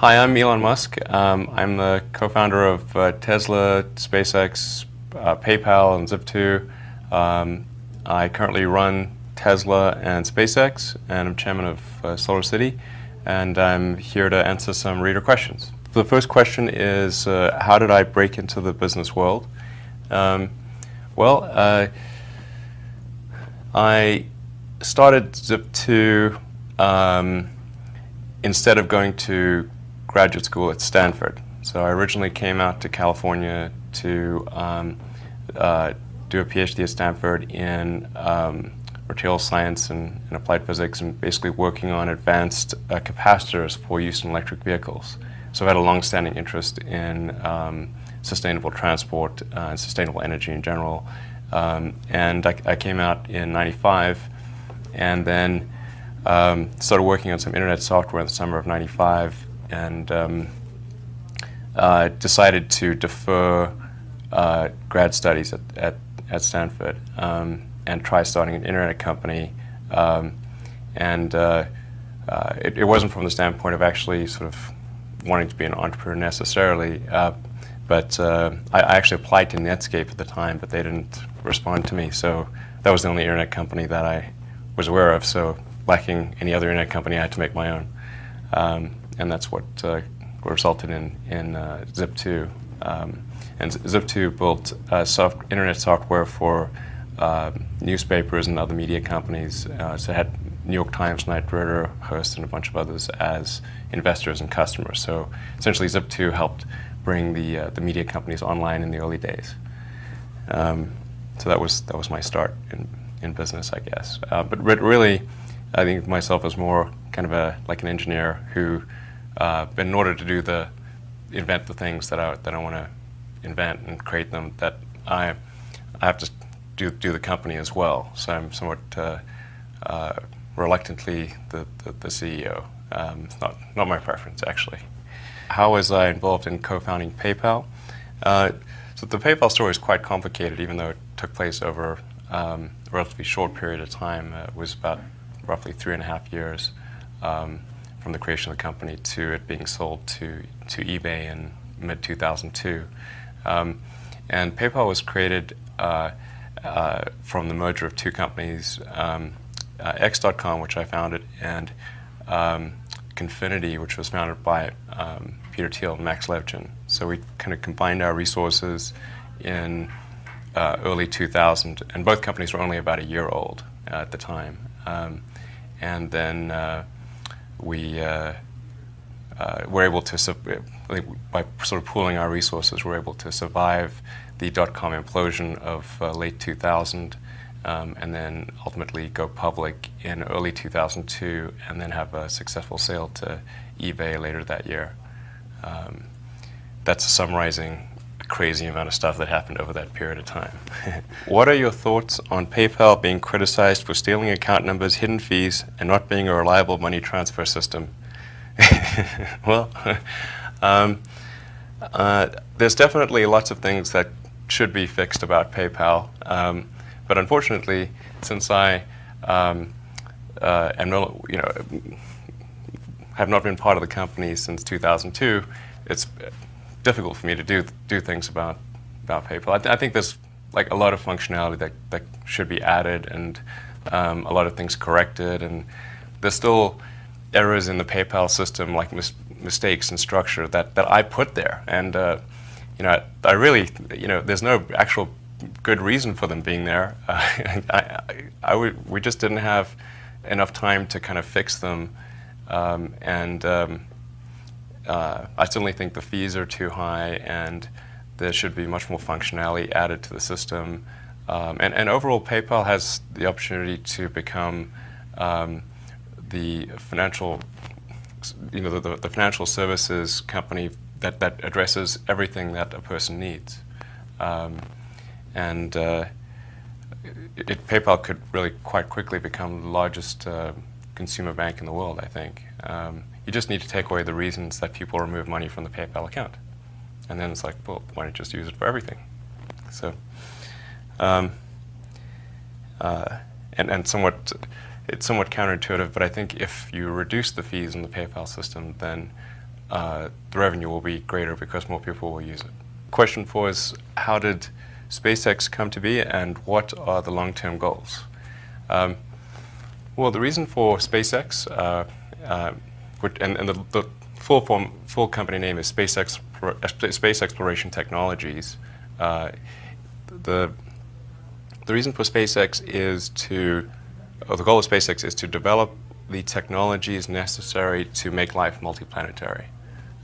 Hi, I'm Elon Musk. I'm the co-founder of Tesla, SpaceX, PayPal, and Zip2. I currently run Tesla and SpaceX, and I'm chairman of SolarCity, and I'm here to answer some reader questions. The first question is, how did I break into the business world? Well, I started Zip2 instead of going to graduate school at Stanford. So I originally came out to California to do a PhD at Stanford in material science and applied physics, and basically working on advanced capacitors for use in electric vehicles. So I've had a long-standing interest in sustainable transport and sustainable energy in general. And I came out in '95, and then started working on some internet software in the summer of '95, and decided to defer grad studies at Stanford and try starting an internet company. It wasn't from the standpoint of actually sort of wanting to be an entrepreneur necessarily, but I actually applied to Netscape at the time, but they didn't respond to me. So that was the only internet company that I was aware of. So lacking any other internet company, I had to make my own. And that's what resulted in Zip2. And Zip2 built internet software for newspapers and other media companies. So it had New York Times, Knight Ridder, Hearst, and a bunch of others as investors and customers. So essentially, Zip2 helped bring the media companies online in the early days. So that was my start in business, I guess. But really, I think of myself as more kind of like an engineer who, in order to invent the things that I want to invent and create them, that I have to do the company as well. So I'm somewhat reluctantly the CEO. It's not my preference, actually. How was I involved in co-founding PayPal? So the PayPal story is quite complicated, even though it took place over a relatively short period of time. It was about roughly 3.5 years from the creation of the company to it being sold to eBay in mid-2002. And PayPal was created from the merger of two companies, X.com, which I founded, and Confinity, which was founded by Peter Thiel and Max Levchin. So we kind of combined our resources in early 2000, and both companies were only about a year old at the time. And then we were able to, by sort of pooling our resources, we're able to survive the dot-com implosion of late 2000, and then ultimately go public in early 2002, and then have a successful sale to eBay later that year. That's summarizing a crazy amount of stuff that happened over that period of time. What are your thoughts on PayPal being criticized for stealing account numbers, hidden fees, and not being a reliable money transfer system? Well, there's definitely lots of things that should be fixed about PayPal, but unfortunately, since I have not been part of the company since 2002, it's difficult for me to do things about PayPal. I think there's like a lot of functionality that should be added, and a lot of things corrected, and there's still errors in the PayPal system, like mistakes in structure that I put there, and I really, there's no actual good reason for them being there. We just didn't have enough time to kind of fix them, and I certainly think the fees are too high, and there should be much more functionality added to the system. And overall, PayPal has the opportunity to become the financial, the financial services company that addresses everything that a person needs. PayPal could really quite quickly become the largest consumer bank in the world, I think. You just need to take away the reasons that people remove money from the PayPal account. And then it's like, well, why don't you just use it for everything? So, and somewhat it's somewhat counterintuitive, but I think if you reduce the fees in the PayPal system, then the revenue will be greater because more people will use it. Question 4 is, how did SpaceX come to be, and what are the long-term goals? Well, the reason for SpaceX, and the full company name is Space Exploration Technologies. The reason for SpaceX is the goal of SpaceX is to develop the technologies necessary to make life multiplanetary,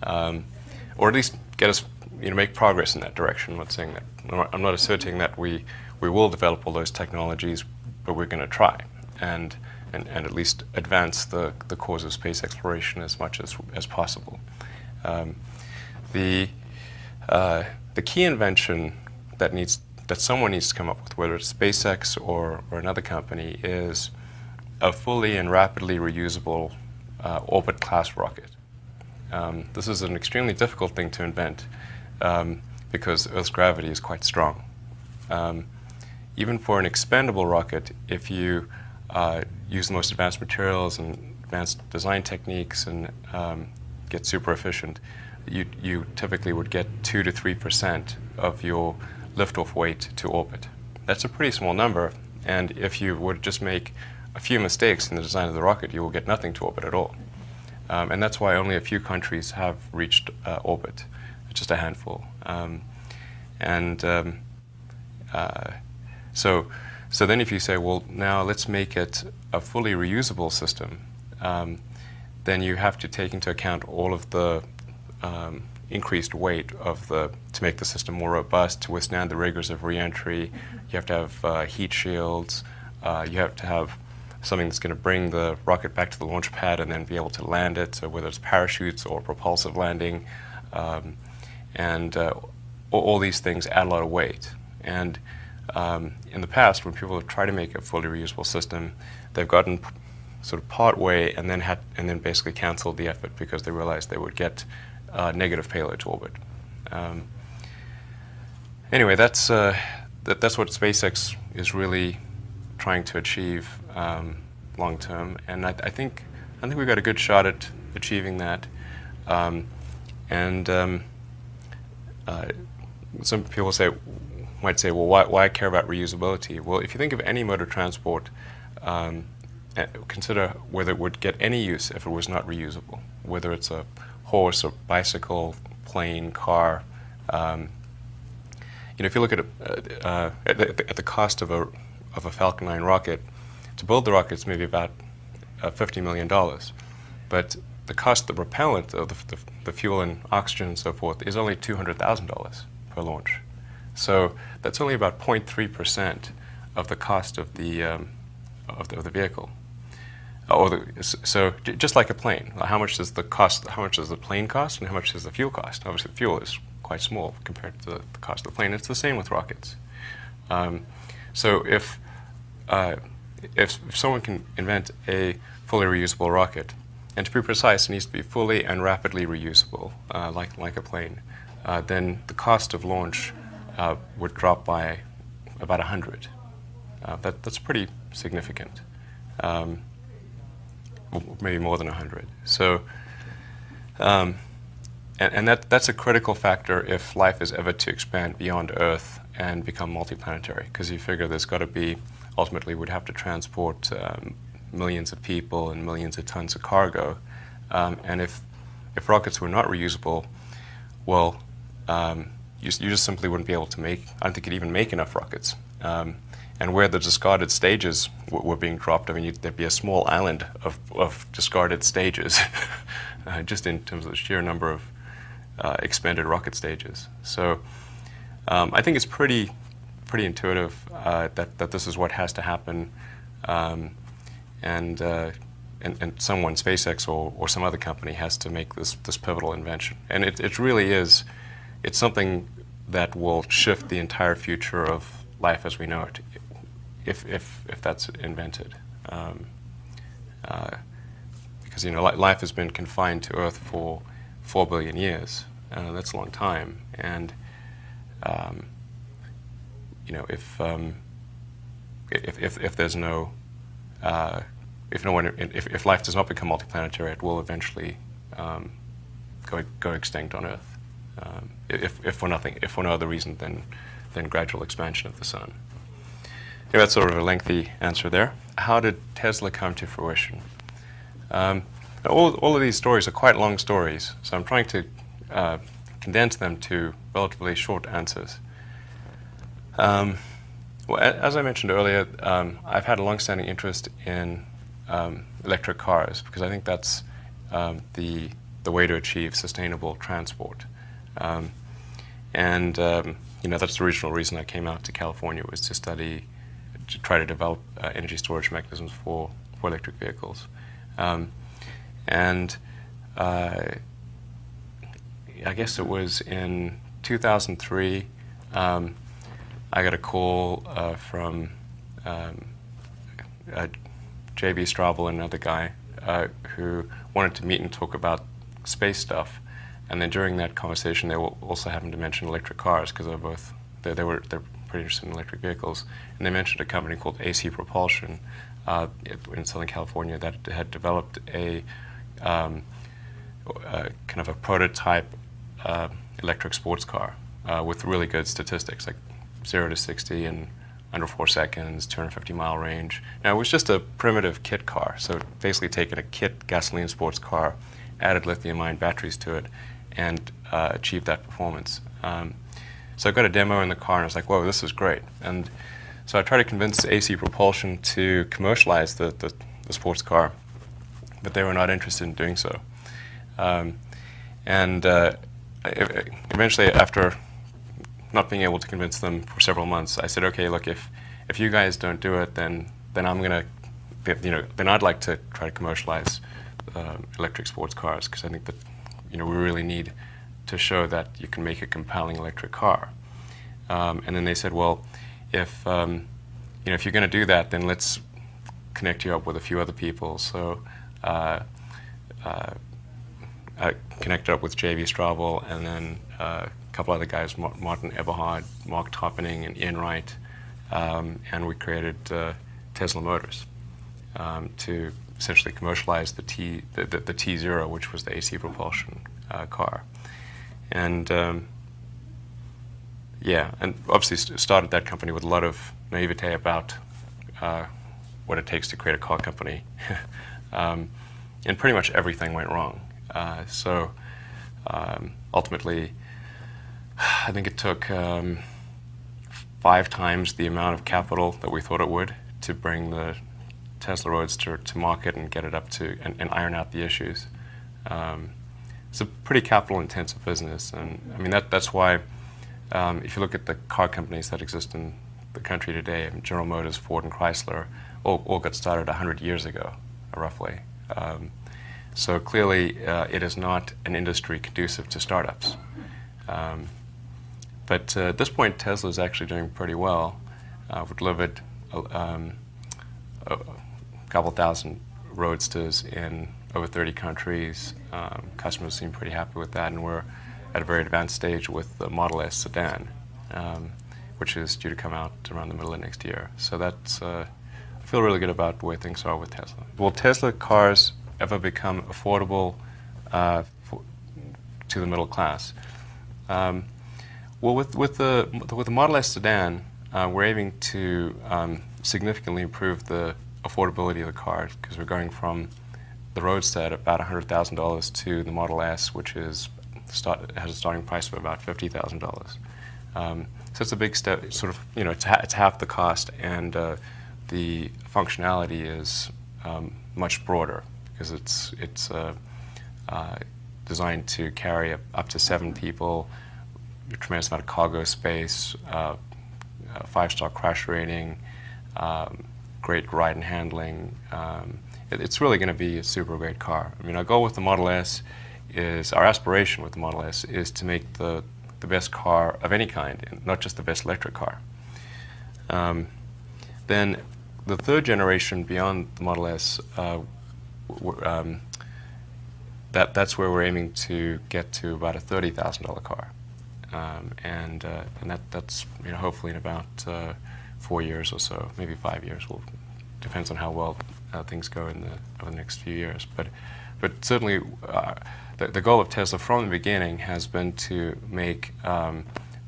or at least get us, make progress in that direction. I'm not saying that. I'm not asserting that we will develop all those technologies, but we're going to try and at least advance the cause of space exploration as much as possible. The key invention that someone needs to come up with, whether it's SpaceX or another company, is a fully and rapidly reusable orbit class rocket. This is an extremely difficult thing to invent because Earth's gravity is quite strong. Even for an expendable rocket, if you use the most advanced materials and advanced design techniques and get super efficient, you typically would get 2 to 3% of your liftoff weight to orbit. That's a pretty small number, and if you would just make a few mistakes in the design of the rocket, you will get nothing to orbit at all. And that's why only a few countries have reached orbit, just a handful. So then if you say, well, now let's make it a fully reusable system, then you have to take into account all of the increased weight to make the system more robust, to withstand the rigors of re-entry. You have to have heat shields. You have to have something that's going to bring the rocket back to the launch pad and then be able to land it, so whether it's parachutes or propulsive landing. All these things add a lot of weight. And in the past, when people have tried to make a fully reusable system, they've gotten sort of part way and then basically canceled the effort because they realized they would get negative payload to orbit. Anyway, that's what SpaceX is really trying to achieve long term, and I think we've got a good shot at achieving that. Some people might say, well, why care about reusability? Well, if you think of any mode of transport, consider whether it would get any use if it was not reusable, whether it's a horse or bicycle, plane, car. If you look at the cost of a Falcon 9 rocket, to build the rocket is maybe about $50 million, but the cost of the propellant, of the fuel and oxygen and so forth, is only $200,000 per launch. So that's only about 0.3% of the cost of the vehicle. So just like a plane, how much does the plane cost, and how much does the fuel cost? Obviously, the fuel is quite small compared to the cost of the plane. It's the same with rockets. So if someone can invent a fully reusable rocket, and to be precise, it needs to be fully and rapidly reusable, like a plane, then the cost of launch would drop by about 100. That's pretty significant. Maybe more than 100. So, and that's a critical factor if life is ever to expand beyond Earth and become multiplanetary, because you figure there's got to be, ultimately we'd have to transport millions of people and millions of tons of cargo. And if rockets were not reusable, well, you just simply wouldn't be able to make, I don't think you'd even make enough rockets. And where the discarded stages were being dropped, I mean, there'd be a small island of discarded stages, just in terms of the sheer number of expended rocket stages. So I think it's pretty intuitive that this is what has to happen, and someone, SpaceX or some other company, has to make this pivotal invention. And it really is, it's something that will shift the entire future of life as we know it, if that's invented. Because life has been confined to Earth for 4 billion years. That's a long time, and if there's no if life does not become multiplanetary, it will eventually go extinct on Earth, if for nothing, if for no other reason than gradual expansion of the sun. Yeah, that's sort of a lengthy answer there. How did Tesla come to fruition? All of these stories are quite long stories, so I'm trying to condense them to relatively short answers. Well, as I mentioned earlier, I've had a long-standing interest in electric cars because I think that's the way to achieve sustainable transport. That's the original reason I came out to California, was to try to develop energy storage mechanisms for electric vehicles. I guess it was in 2003, I got a call from J.B. Straubel and another guy who wanted to meet and talk about space stuff. And then during that conversation, they also happened to mention electric cars, because they're pretty interested in electric vehicles. And they mentioned a company called AC Propulsion in Southern California that had developed a kind of a prototype electric sports car with really good statistics, like 0 to 60 in under 4 seconds, 250-mile range. Now, it was just a primitive kit car, so basically taken a kit gasoline sports car, added lithium-ion batteries to it, and achieved that performance. So I got a demo in the car, and I was like, whoa, this is great. And so I tried to convince AC Propulsion to commercialize the sports car, but they were not interested in doing so. Eventually, after not being able to convince them for several months, I said, okay, look, if you guys don't do it, then I'm gonna, then I'd like to try to commercialize electric sports cars, because I think that we really need to show that you can make a compelling electric car. And then they said, well, if you're going to do that, then let's connect you up with a few other people. So I connected up with J.B. Straubel, and then a couple other guys, Martin Eberhard, Mark Toppening, and Ian Wright, and we created Tesla Motors to essentially commercialize the T0, which was the AC Propulsion car. And and obviously started that company with a lot of naivete about what it takes to create a car company. And pretty much everything went wrong. Ultimately, I think it took 5 times the amount of capital that we thought it would to bring the Tesla Roadster to market and get it up to and iron out the issues. It's a pretty capital-intensive business, and I mean that's why if you look at the car companies that exist in the country today, General Motors, Ford, and Chrysler all got started 100 years ago, roughly. So clearly, it is not an industry conducive to startups. But at this point, Tesla is actually doing pretty well. We've delivered a couple thousand Roadsters in over 30 countries. Customers seem pretty happy with that, and we're at a very advanced stage with the Model S sedan, which is due to come out around the middle of next year. So that's, I feel really good about where things are with Tesla. Will Tesla cars ever become affordable to the middle class? Well, with the Model S sedan, we're aiming to significantly improve the affordability of the car, because we're going from the Roadster at about $100,000 to the Model S, which has a starting price of about $50,000. So it's a big step. Sort of, it's half the cost, and the functionality is much broader, because it's designed to carry up to 7 people, a tremendous amount of cargo space, 5-star crash rating, great ride and handling. It's really going to be a super great car. I mean, our goal with the Model S our aspiration with the Model S is to make the best car of any kind, and not just the best electric car. Then the third generation beyond the Model S, that's where we're aiming to get to about a $30,000 car. And that's hopefully in about 4 years or so, maybe 5 years. Depends on how well things go over the next few years. But certainly the goal of Tesla from the beginning has been to make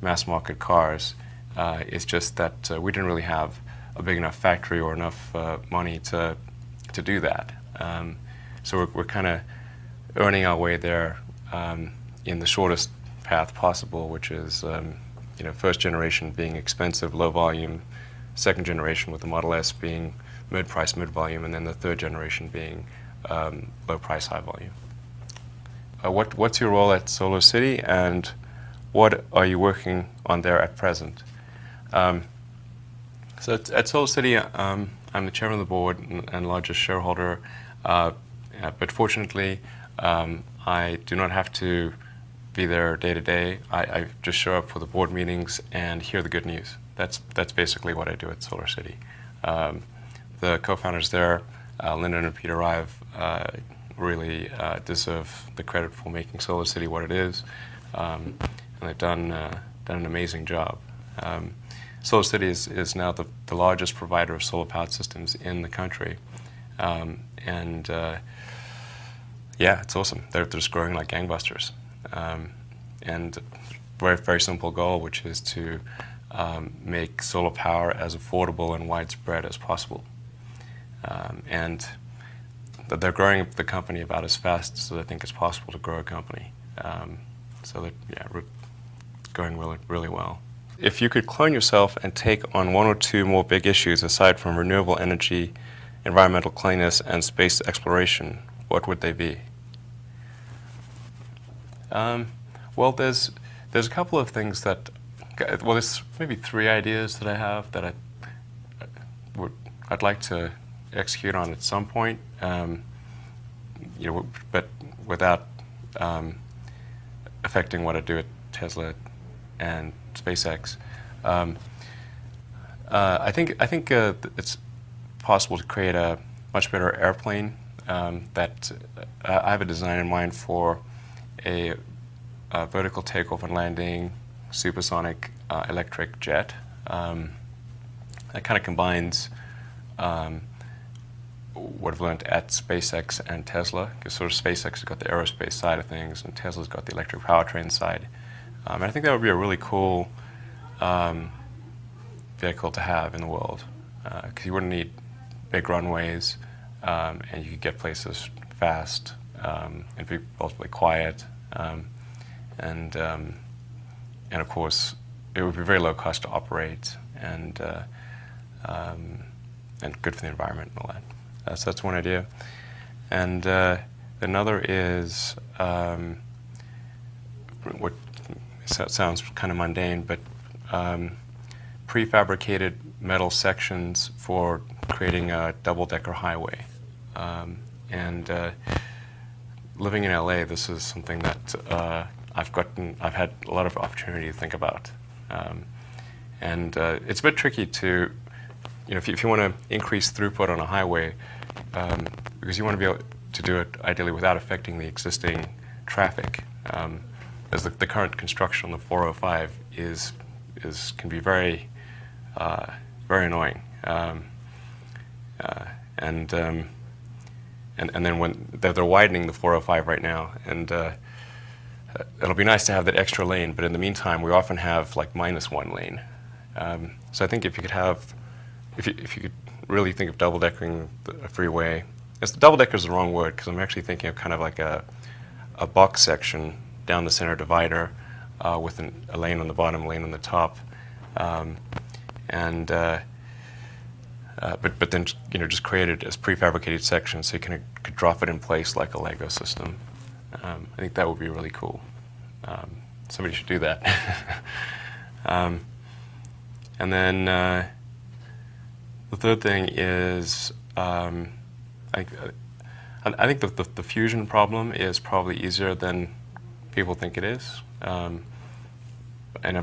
mass market cars. It's just that we didn't really have a big enough factory or enough money to do that. So we're kind of earning our way there in the shortest path possible, which is first generation being expensive, low volume, second generation with the Model S being mid-price, mid-volume, and then the third generation being low price, high volume. What's your role at Solar City, and what are you working on there at present? So at Solar City, I'm the chairman of the board and largest shareholder, but fortunately, I do not have to be there day to day. I just show up for the board meetings and hear the good news. That's basically what I do at Solar City. The co-founders there, Lyndon and Peter Rive, really deserve the credit for making Solar City what it is, and they've done an amazing job. Solar City is now the largest provider of solar powered systems in the country, and yeah, it's awesome. They're just growing like gangbusters, and very simple goal, which is to make solar power as affordable and widespread as possible. And they're growing the company about as fast as I think it's possible to grow a company. So that, yeah, going really well. If you could clone yourself and take on one or two more big issues aside from renewable energy, environmental cleanness, and space exploration, what would they be? Well, there's a couple of things that, well, there's maybe 3 ideas that I have that I'd like to execute on at some point, but without affecting what I do at Tesla and SpaceX. I think it's possible to create a much better airplane. That I have a design in mind for a vertical takeoff and landing supersonic electric jet. That kind of combines what I've learned at SpaceX and Tesla, because sort of SpaceX has got the aerospace side of things and Tesla's got the electric powertrain side. And I think that would be a really cool vehicle to have in the world, because you wouldn't need big runways, and you could get places fast and be relatively quiet, and of course it would be very low cost to operate and good for the environment and all that. So that's one idea. And another is what sounds kind of mundane, but prefabricated metal sections for creating a double-decker highway. And living in LA, this is something that I've had a lot of opportunity to think about. And it's a bit tricky to, if you want to increase throughput on a highway, because you want to be able to do it ideally without affecting the existing traffic, as the current construction on the 405 can be very annoying, and then when they're widening the 405 right now, and it'll be nice to have that extra lane, but in the meantime we often have like -1 lane. So I think if you could really think of double-deckering a freeway, double-decker is the wrong word, because I'm actually thinking of kind of like a box section down the center divider with a lane on the bottom, a lane on the top, but then just create it as prefabricated sections so you could drop it in place like a Lego system. I think that would be really cool. Somebody should do that. And then the third thing is I think the fusion problem is probably easier than people think it is. And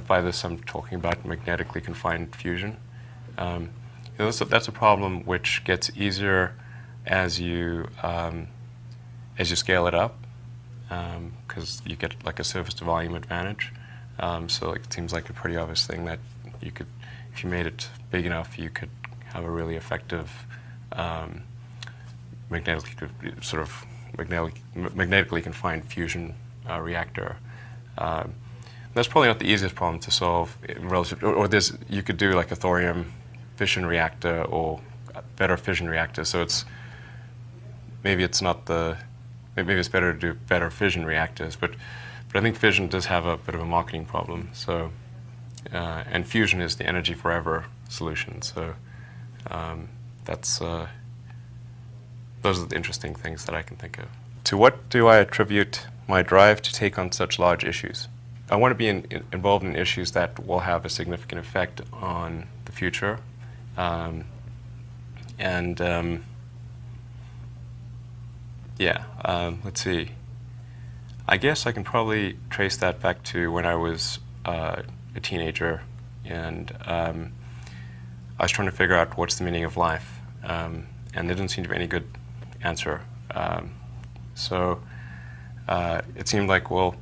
by this I'm talking about magnetically confined fusion. That's a problem which gets easier as you scale it up, because you get like a surface to volume advantage. So it seems like a pretty obvious thing that you could, if you made it big enough, you could have a really effective magnetically sort of magnetically confined fusion reactor. That's probably not the easiest problem to solve in relative, or you could do like a thorium fission reactor or better fission reactor. So maybe it's better to do better fission reactors, but I think fission does have a bit of a marketing problem. So and fusion is the energy forever solution. So those are the interesting things that I can think of. To what do I attribute my drive to take on such large issues? I want to be involved in issues that will have a significant effect on the future. Let's see. I guess I can probably trace that back to when I was a teenager, and I was trying to figure out what's the meaning of life, and there didn't seem to be any good answer. So it seemed like, well,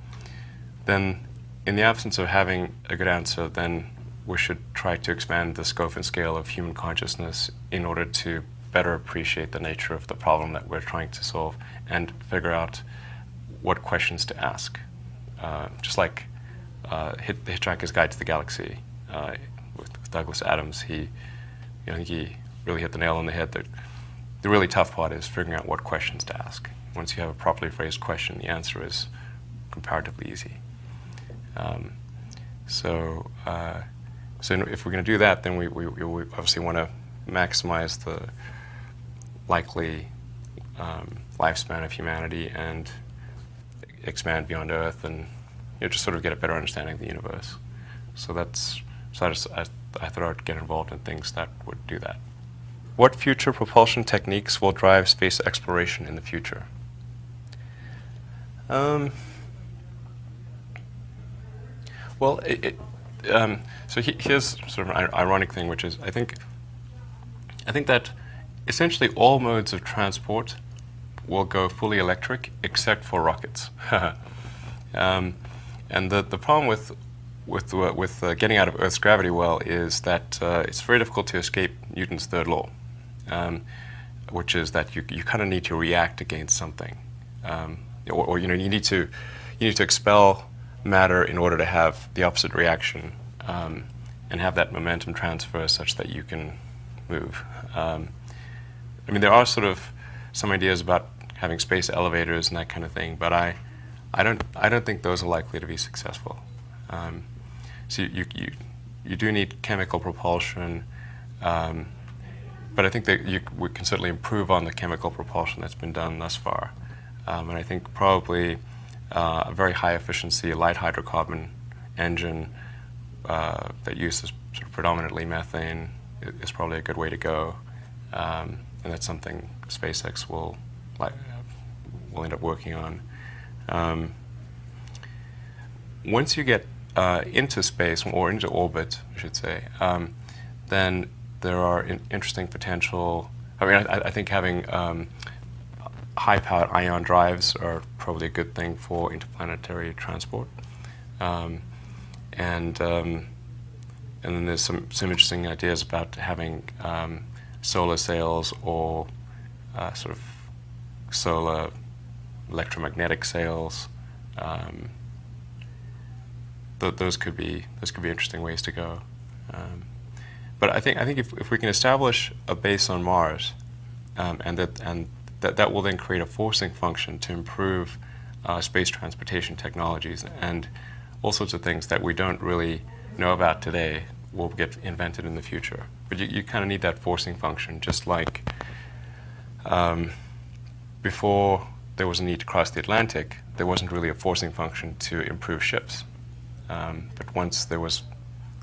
then in the absence of having a good answer, then we should try to expand the scope and scale of human consciousness in order to better appreciate the nature of the problem that we're trying to solve and figure out what questions to ask. Just like The Hitchhiker's Guide to the Galaxy with Douglas Adams, I think he really hit the nail on the head that the really tough part is figuring out what questions to ask. Once you have a properly phrased question, the answer is comparatively easy. So if we're going to do that, then we obviously want to maximize the likely lifespan of humanity and expand beyond Earth, and just sort of get a better understanding of the universe. So I thought I'd get involved in things that would do that. What future propulsion techniques will drive space exploration in the future? Well, so here's sort of an ironic thing, which is I think that essentially all modes of transport will go fully electric except for rockets. And the problem with getting out of Earth's gravity well is that it's very difficult to escape Newton's third law, which is that you kind of need to react against something, or you need to expel matter in order to have the opposite reaction, and have that momentum transfer such that you can move. I mean, there are sort of some ideas about having space elevators and that kind of thing, but I don't think those are likely to be successful. So you do need chemical propulsion, but I think that we can certainly improve on the chemical propulsion that's been done thus far. And I think probably a very high efficiency light hydrocarbon engine that uses sort of predominantly methane is probably a good way to go, and that's something SpaceX will end up working on. Once you get into space, or into orbit, I should say, then there are interesting potential. I mean, I think having high-powered ion drives are probably a good thing for interplanetary transport. And then there's some interesting ideas about having solar sails or sort of solar electromagnetic sails. Those could be interesting ways to go. But I think if we can establish a base on Mars, and that will then create a forcing function to improve space transportation technologies, and all sorts of things that we don't really know about today will get invented in the future. But you kind of need that forcing function, just like before there was a need to cross the Atlantic, there wasn't really a forcing function to improve ships. But once there was,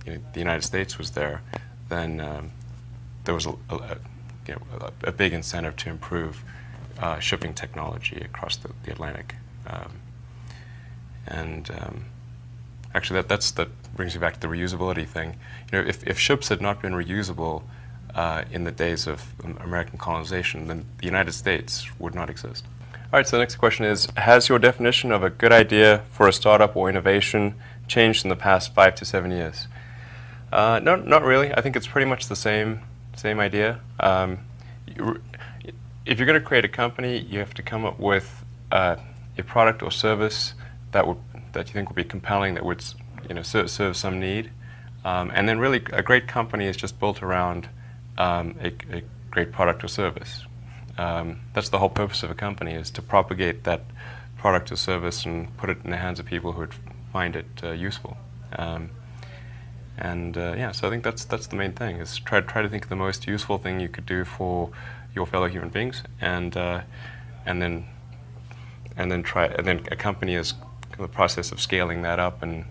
the United States was there, then there was a big incentive to improve shipping technology across the Atlantic. Actually, that brings you back to the reusability thing. If ships had not been reusable in the days of American colonization, then the United States would not exist. All right, so the next question is, has your definition of a good idea for a startup or innovation changed in the past 5 to 7 years? No, not really. I think it's pretty much the same idea. if you're going to create a company, you have to come up with a product or service that you think would be compelling, that would serve some need, and then really a great company is just built around a great product or service. That's the whole purpose of a company, is to propagate that product or service and put it in the hands of people who would find it useful. Yeah, so I think that's the main thing, is try to think of the most useful thing you could do for your fellow human beings, and then a company is the process of scaling that up and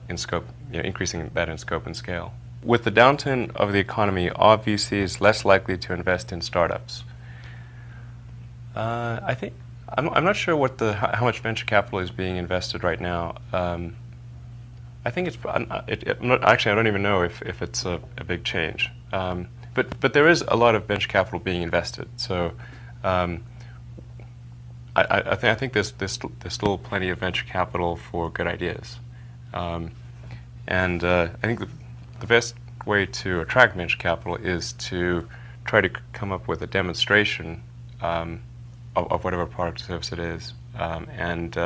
in scope, increasing that in scope and scale. With the downturn of the economy, are VCs less likely to invest in startups? I think I'm not sure how much venture capital is being invested right now. I think I don't even know if it's a big change. But there is a lot of venture capital being invested. So I think there's still plenty of venture capital for good ideas. I think the best way to attract venture capital is to try to come up with a demonstration of whatever product or service it is, and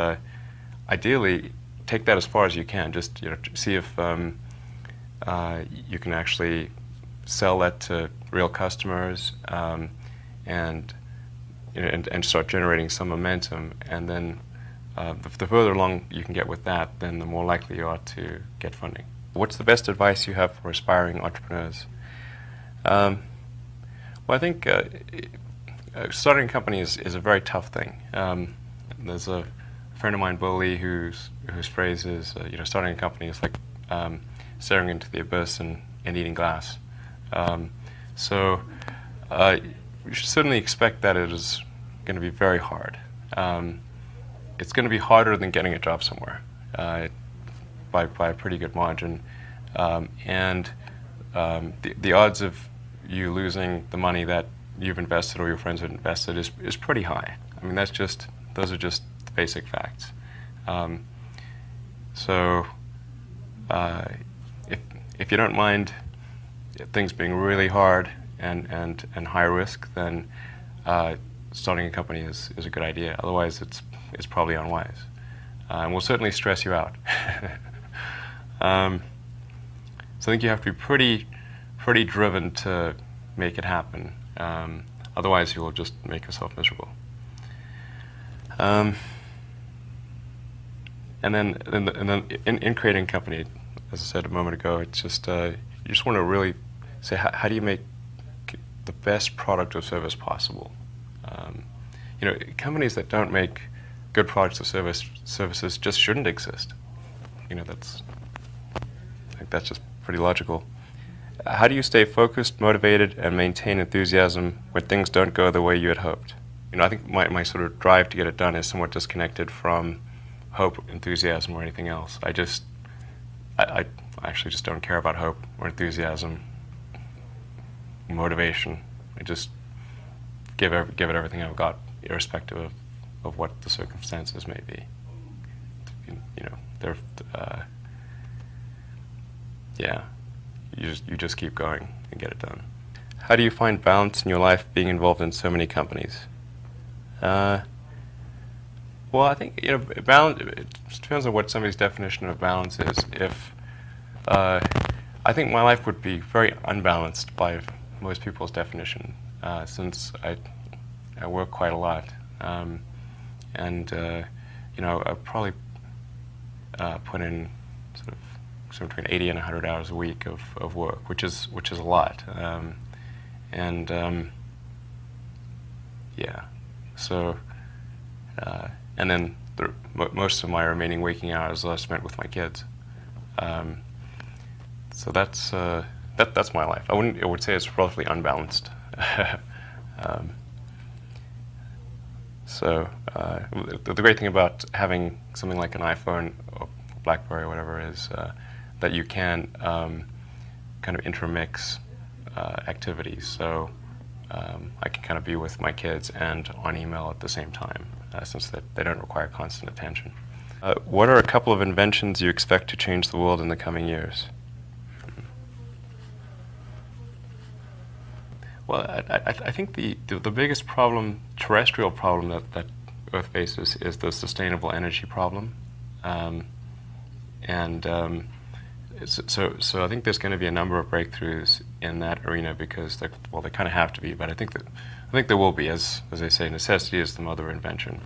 ideally take that as far as you can. Just see if you can actually sell that to real customers, and start generating some momentum. And then the further along you can get with that, then the more likely you are to get funding. What's the best advice you have for aspiring entrepreneurs? Well, I think starting a company is a very tough thing. There's a friend of mine, Bully, whose phrase is, starting a company is like staring into the abyss and eating glass. So you should certainly expect that it is going to be very hard. It's going to be harder than getting a job somewhere by a pretty good margin. And the odds of you losing the money that you've invested or your friends have invested is pretty high. I mean, those are just the basic facts. So if you don't mind things being really hard and high risk, then starting a company is a good idea. Otherwise, it's probably unwise, and will certainly stress you out. So I think you have to be pretty driven to make it happen. Otherwise, you will just make yourself miserable. And then in creating a company, as I said a moment ago, it's just you just want to really say, how do you make the best product or service possible? Companies that don't make good products or services just shouldn't exist. I think that's just pretty logical. How do you stay focused, motivated, and maintain enthusiasm when things don't go the way you had hoped? I think my sort of drive to get it done is somewhat disconnected from hope, enthusiasm, or anything else. I actually just don't care about hope or enthusiasm, motivation. I just give it everything I've got, irrespective of what the circumstances may be. You just keep going and get it done. How do you find balance in your life being involved in so many companies? Well, I think balance. It depends on what somebody's definition of balance is. I think my life would be very unbalanced by most people's definition, since I work quite a lot, and I probably put in sort of somewhere between 80 and 100 hours a week of work, which is a lot, yeah. So, and then most of my remaining waking hours are spent with my kids. So that's my life. I would say it's relatively unbalanced. The great thing about having something like an iPhone or BlackBerry or whatever is that you can kind of intermix activities. So I can kind of be with my kids and on email at the same time, since they don't require constant attention. What are a couple of inventions you expect to change the world in the coming years? Well, I think the biggest problem, terrestrial problem that Earth faces is the sustainable energy problem, and so I think there's going to be a number of breakthroughs in that arena because they kind of have to be, but I think there will be, as they say, necessity is the mother of invention.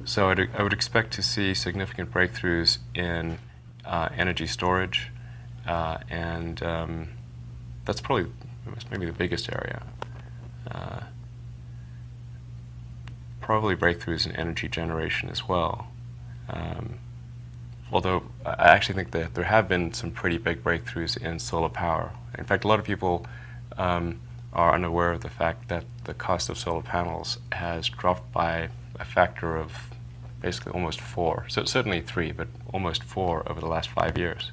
So I would expect to see significant breakthroughs in energy storage, and that's probably maybe the biggest area. Probably breakthroughs in energy generation as well. Although I actually think that there have been some pretty big breakthroughs in solar power. In fact, a lot of people are unaware of the fact that the cost of solar panels has dropped by a factor of basically almost 4. So certainly 3, but almost 4 over the last 5 years.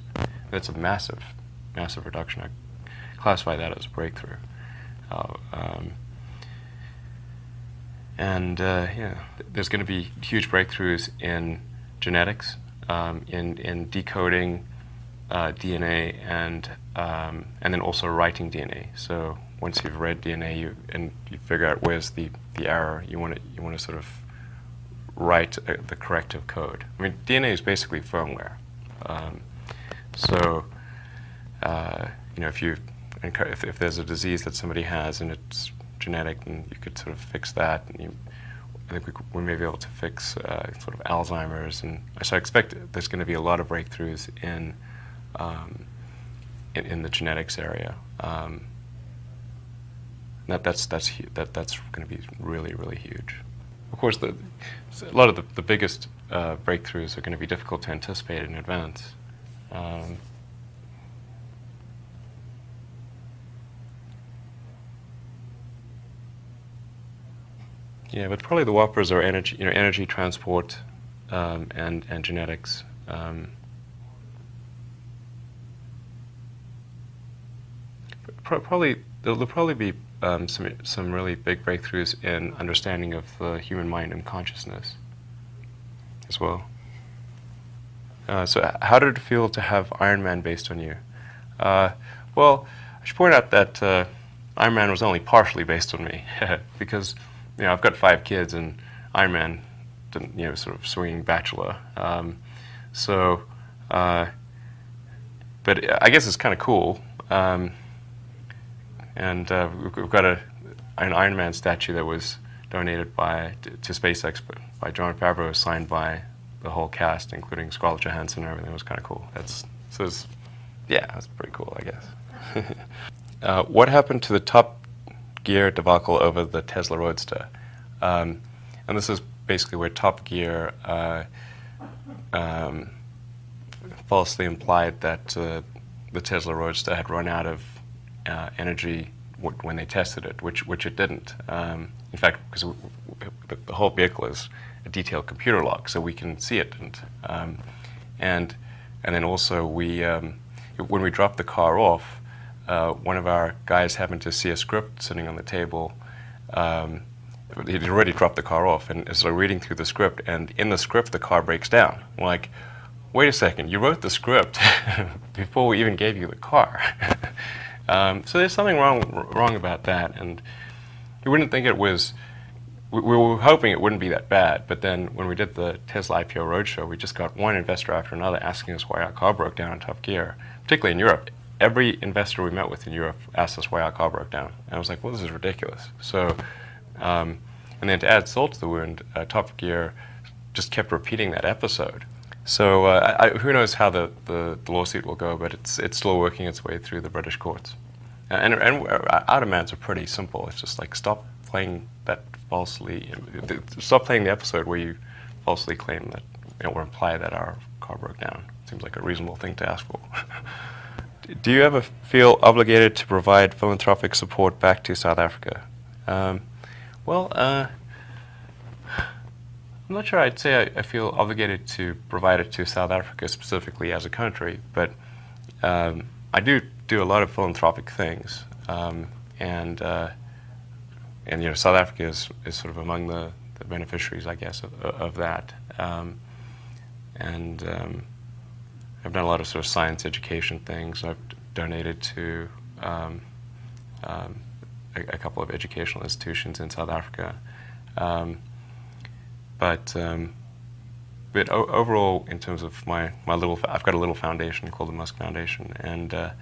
That's a massive, massive reduction. I classify that as a breakthrough. Yeah, there's going to be huge breakthroughs in genetics, in decoding DNA, and then also writing DNA. So once you've read DNA, you figure out where's the error. You want to sort of write the corrective code. I mean, DNA is basically firmware. So if there's a disease that somebody has and it's genetic, and you could sort of fix that, and I think we may be able to fix sort of Alzheimer's, and so I expect there's going to be a lot of breakthroughs in the genetics area. That's going to be really, really huge. Of course, a lot of the biggest breakthroughs are going to be difficult to anticipate in advance. Yeah, but probably the whoppers are energy transport, and genetics. There'll probably be some really big breakthroughs in understanding of the human mind and consciousness as well. So how did it feel to have Iron Man based on you? Well, I should point out that Iron Man was only partially based on me because I've got 5 kids, and Iron Man didn't, sort of swinging bachelor. But I guess it's kind of cool. And we've got an Iron Man statue that was donated to SpaceX by Jon Favreau, signed by the whole cast, including Scarlett Johansson and everything. It was kind of cool. That's pretty cool, I guess. What happened to the Top Gear debacle over the Tesla Roadster? And this is basically where Top Gear falsely implied that the Tesla Roadster had run out of energy when they tested it, which it didn't. In fact, because the whole vehicle is a detailed computer log, so we can see it. And then also when we dropped the car off, one of our guys happened to see a script sitting on the table. He'd already dropped the car off, and so reading through the script, and in the script the car breaks down. I'm like, wait a second, you wrote the script before we even gave you the car. So there's something wrong about that, and you wouldn't think it was. We were hoping it wouldn't be that bad, but then when we did the Tesla IPO roadshow, we just got one investor after another asking us why our car broke down in Top Gear, particularly in Europe. Every investor we met with in Europe asked us why our car broke down, and I was like, well, this is ridiculous. So, and then to add salt to the wound, Top Gear just kept repeating that episode. So who knows how the lawsuit will go, but it's still working its way through the British courts. And our demands are pretty simple. It's just like stop playing the episode where you falsely claim that or imply that our car broke down. Seems like a reasonable thing to ask for. Do you ever feel obligated to provide philanthropic support back to South Africa? I'm not sure I'd say I feel obligated to provide it to South Africa specifically as a country, but I do a lot of philanthropic things, and South Africa is sort of among the beneficiaries, I guess, of that. I've done a lot of sort of science education things. I've donated to a couple of educational institutions in South Africa. But overall, in terms of my little, I've got a little foundation called the Musk Foundation, and I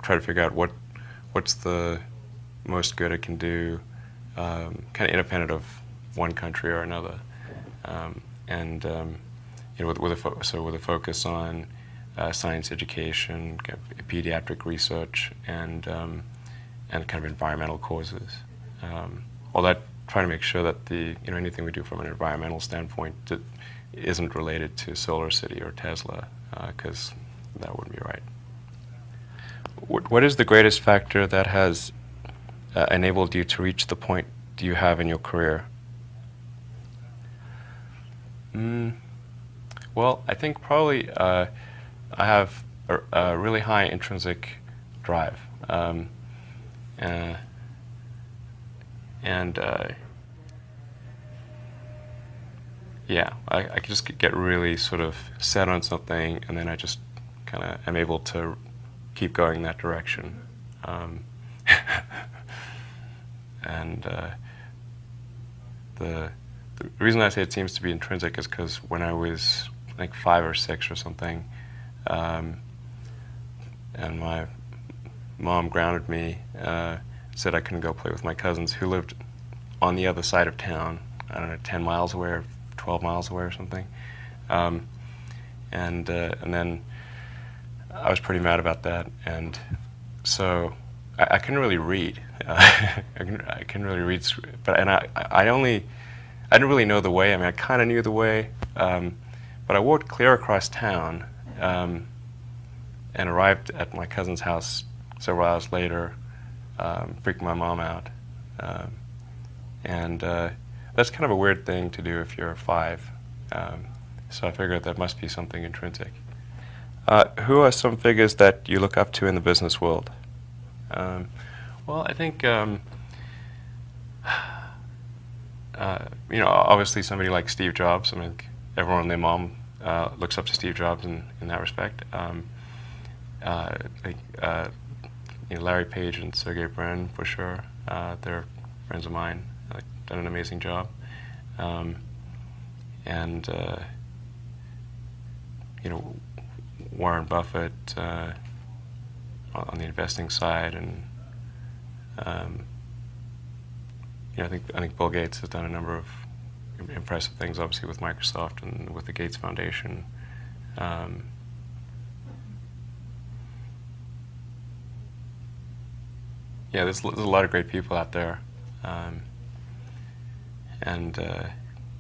try to figure out what's the most good it can do, kind of independent of one country or another, and with a focus on science education, kind of pediatric research, and kind of environmental causes. All that, trying to make sure that anything we do from an environmental standpoint isn't related to SolarCity or Tesla, because that wouldn't be right. What is the greatest factor that has enabled you to reach the point you have in your career? Well, I think probably I have a really high intrinsic drive. Yeah, I can just get really sort of set on something, and then I just kind of am able to keep going that direction. The reason I say it seems to be intrinsic is because when I was like 5 or 6 or something, and my mom grounded me, said I couldn't go play with my cousins who lived on the other side of town, I don't know, 10 miles away or 12 miles away or something. And then I was pretty mad about that, and so I couldn't really read. I couldn't really read, but I didn't really know the way. I mean, I kind of knew the way, but I walked clear across town and arrived at my cousin's house several hours later, freaking my mom out. And that's kind of a weird thing to do if you're 5. So I figured that must be something intrinsic. Who are some figures that you look up to in the business world? Well, I think obviously somebody like Steve Jobs. I mean, everyone and their mom looks up to Steve Jobs in that respect. I think Larry Page and Sergey Brin, for sure. They're friends of mine. They've done an amazing job. Warren Buffett on the investing side, and I think Bill Gates has done a number of impressive things, obviously with Microsoft and with the Gates Foundation. Yeah, there's a lot of great people out there, I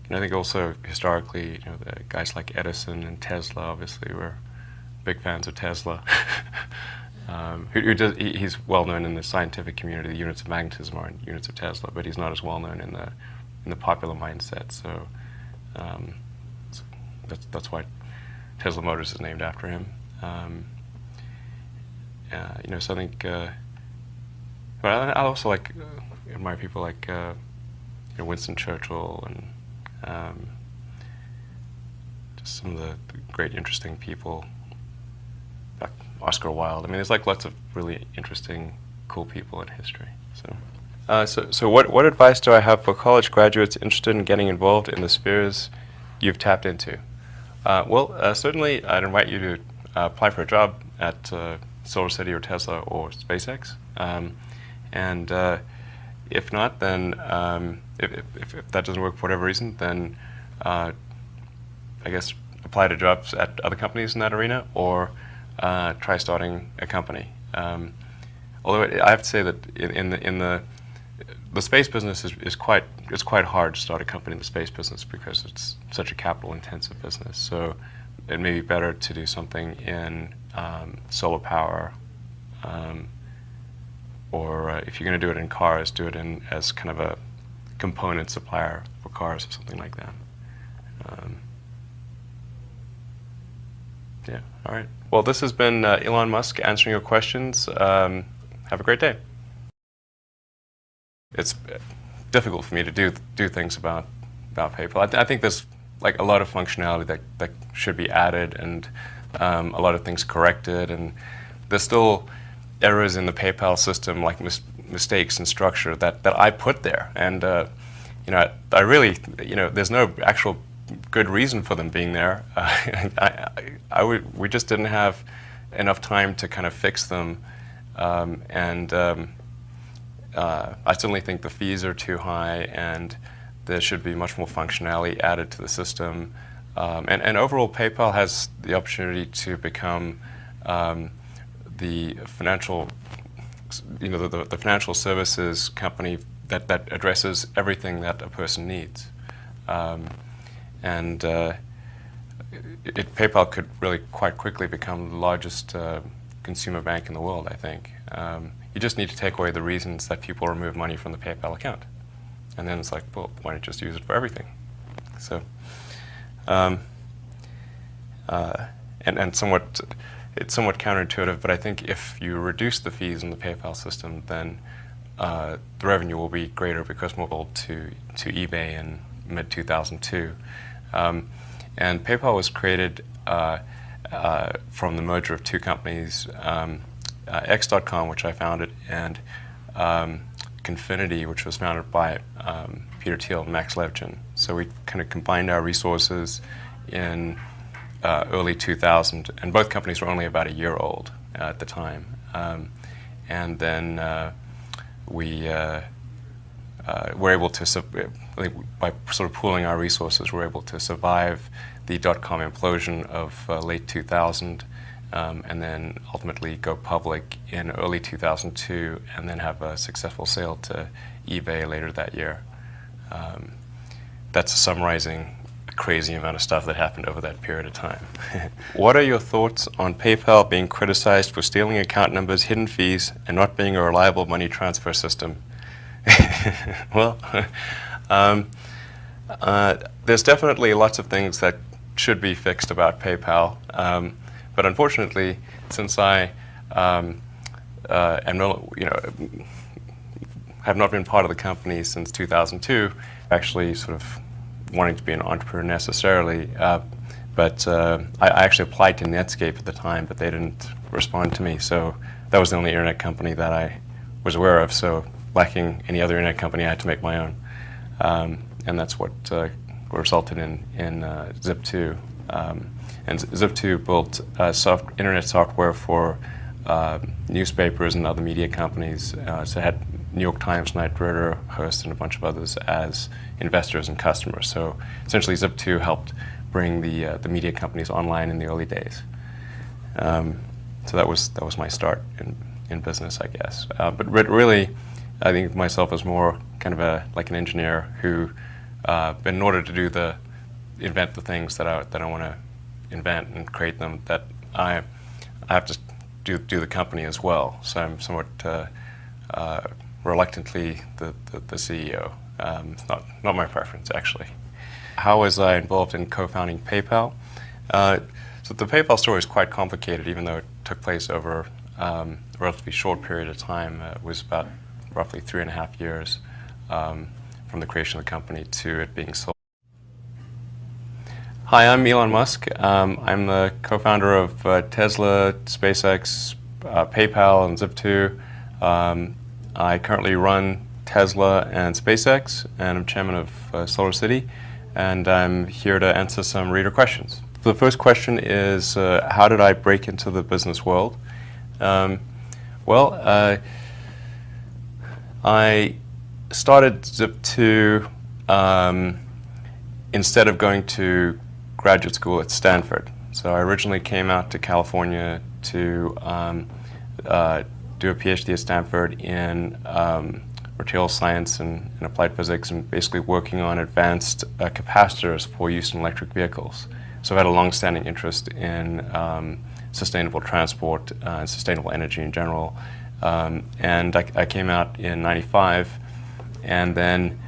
think also historically, the guys like Edison and Tesla, obviously, were big fans of Tesla. He's well known in the scientific community. The units of magnetism are units of Tesla, but he's not as well known in the popular mindset. So that's why Tesla Motors is named after him. So I think. But I also admire people like Winston Churchill and just some of the great, interesting people. Like Oscar Wilde. I mean, there's lots of really interesting, cool people in history. So what advice do I have for college graduates interested in getting involved in the spheres you've tapped into? Certainly, I'd invite you to apply for a job at SolarCity or Tesla or SpaceX. And if not, then if that doesn't work for whatever reason, then I guess apply to jobs at other companies in that arena, or try starting a company. Although I have to say that in the space business is quite hard to start a company in the space business because it's such a capital-intensive business. So it may be better to do something in solar power. Or if you're going to do it in cars, do it as kind of a component supplier for cars or something like that. Yeah, all right. Well, this has been Elon Musk answering your questions. Have a great day. It's difficult for me to do things about PayPal. I think there's a lot of functionality that should be added, and a lot of things corrected, and there's still errors in the PayPal system, like mistakes in structure that I put there. And I really, there's no actual good reason for them being there. We just didn't have enough time to kind of fix them. I certainly think the fees are too high, and there should be much more functionality added to the system. And overall, PayPal has the opportunity to become the financial, the financial services company that addresses everything that a person needs. PayPal could really quite quickly become the largest consumer bank in the world, I think. You just need to take away the reasons that people remove money from the PayPal account. And then it's like, well, why don't you just use it for everything? So, it's somewhat counterintuitive, but I think if you reduce the fees in the PayPal system, then the revenue will be greater because more people to eBay in mid-2002. And PayPal was created from the merger of two companies, X.com, which I founded, and Confinity, which was founded by Peter Thiel and Max Levchin. So we kind of combined our resources in early 2000, and both companies were only about a year old at the time. And then we were able to, by sort of pooling our resources, we're able to survive the dot-com implosion of late 2000, and then ultimately go public in early 2002, and then have a successful sale to eBay later that year. That's summarizing a crazy amount of stuff that happened over that period of time. What are your thoughts on PayPal being criticized for stealing account numbers, hidden fees, and not being a reliable money transfer system? Well, there's definitely lots of things that should be fixed about PayPal, but unfortunately, since I have not been part of the company since 2002, actually sort of wanting to be an entrepreneur necessarily, but I actually applied to Netscape at the time, but they didn't respond to me. So that was the only internet company that I was aware of. So lacking any other internet company, I had to make my own, and that's what resulted in Zip2. And Zip2 built internet software for newspapers and other media companies. So it had New York Times, Knight Ridder, Hearst, and a bunch of others as investors and customers. So essentially, Zip2 helped bring the media companies online in the early days. So that was my start in business, I guess. But really, I think of myself as more kind of like an engineer who, in order to invent the things that I want to invent and create them, that I have to do the company as well. So I'm somewhat reluctantly the CEO. It's not my preference, actually. How was I involved in co-founding PayPal? So the PayPal story is quite complicated, even though it took place over a relatively short period of time. It was about roughly 3.5 years from the creation of the company to it being sold. Hi, I'm Elon Musk. I'm the co-founder of Tesla, SpaceX, PayPal, and Zip2. I currently run Tesla and SpaceX, and I'm chairman of SolarCity, and I'm here to answer some reader questions. The first question is, how did I break into the business world? Well, I started Zip2 instead of going to graduate school at Stanford. So I originally came out to California to do a PhD at Stanford in material science and applied physics, and basically working on advanced capacitors for use in electric vehicles. So I had a long-standing interest in sustainable transport and sustainable energy in general. And I came out in '95, and then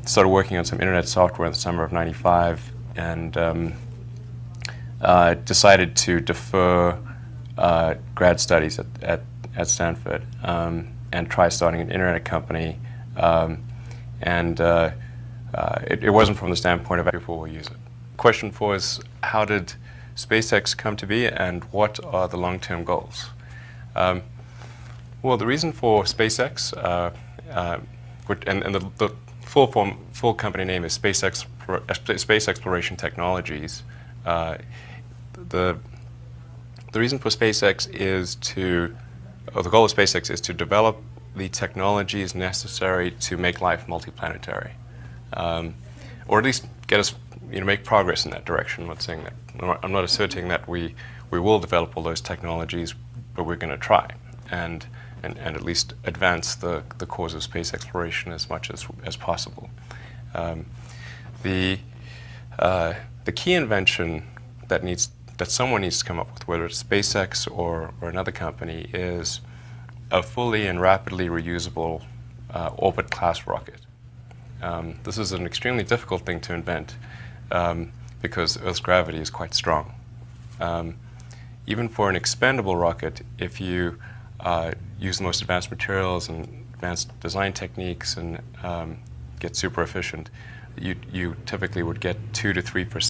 started working on some internet software in the summer of '95, and decided to defer grad studies at Stanford and try starting an internet company. It wasn't from the standpoint of people will use it. Question 4 is, how did SpaceX come to be, and what are the long-term goals? Well, the reason for SpaceX, and the full company name is Space Exploration Technologies. The reason for SpaceX is the goal of SpaceX is to develop the technologies necessary to make life multiplanetary, or at least get us, make progress in that direction. I'm not saying that. I'm not asserting that we will develop all those technologies, but we're going to try and at least advance the cause of space exploration as much as possible. The key invention that someone needs to come up with, whether it's SpaceX or another company, is a fully and rapidly reusable orbit-class rocket. This is an extremely difficult thing to invent because Earth's gravity is quite strong. Even for an expendable rocket, if you use the most advanced materials and advanced design techniques and get super efficient, you typically would get 2 to 3%